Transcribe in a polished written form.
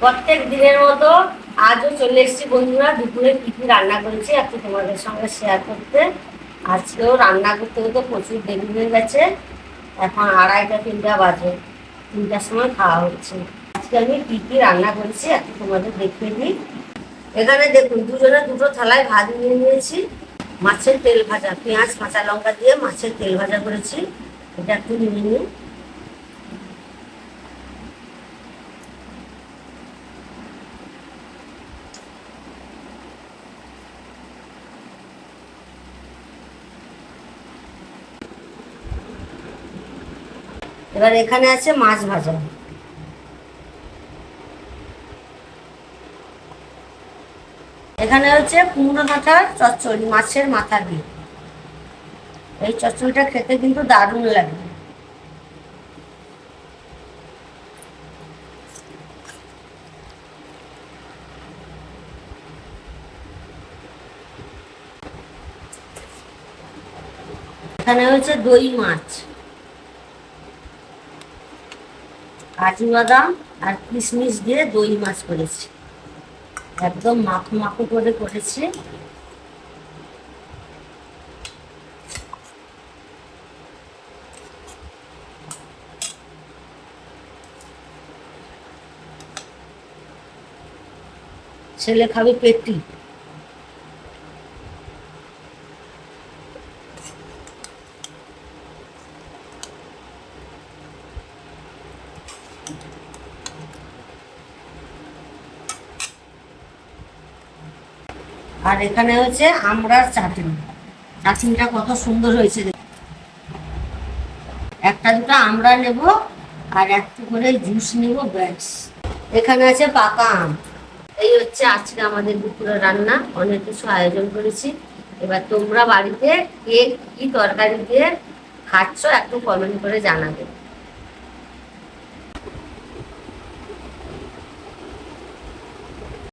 প্রত্যেক দিনের মতো আজও চলে এসেছি বন্ধুরা। দুপুরে কী কী রান্না করেছি একটু তোমাদের সঙ্গে শেয়ার করতে। আজকেও রান্না করতে করতে প্রচুর দেরি হয়ে গেছে। এখন 2:30-3টা বাজে, 3টার সময় খাওয়া হচ্ছে। আজকে আমি কী কী রান্না করেছি একটু তোমাদের দেখিয়ে দিই। এখানে দেখুন, দুজনে দুটো থালায় ভাত নিয়ে নিয়েছি। মাছের তেল ভাজা, পেঁয়াজ কাঁচা লঙ্কা দিয়ে মাছের তেল ভাজা করেছি। এটা একটু নিয়ে নিই। এবার এখানে আছে মাছ ভাজা। এখানে হচ্ছে কুমড়ো ডাঁটার চচ্চড়ি, মাছের মাথা দিয়ে। এই চচ্চড়িটা খেতে কিন্তু দারুণ লাগে। এখানে হচ্ছে দই মাছ, কাজু বাদাম আর কিশমিশ দিয়ে দই মাছ করেছি। একদম মাখো মাখো করে করেছি। ছেলে খাবে পেটি। আর এখানে হচ্ছে আমড়ার চাটনি। চাটনিটা কত সুন্দর হয়েছে। একটা দুটো আমড়া নেব আর একটু করে জুস নেব, ব্যাস। এখানে আছে পাকা আম। এই হচ্ছে আজকে আমাদের দুপুরের রান্না। অনেক কিছু আয়োজন করেছি। এবার তোমরা বাড়িতে কে কি তরকারি দিয়ে খাচ্ছ একটু কমেন্ট করে জানাবে।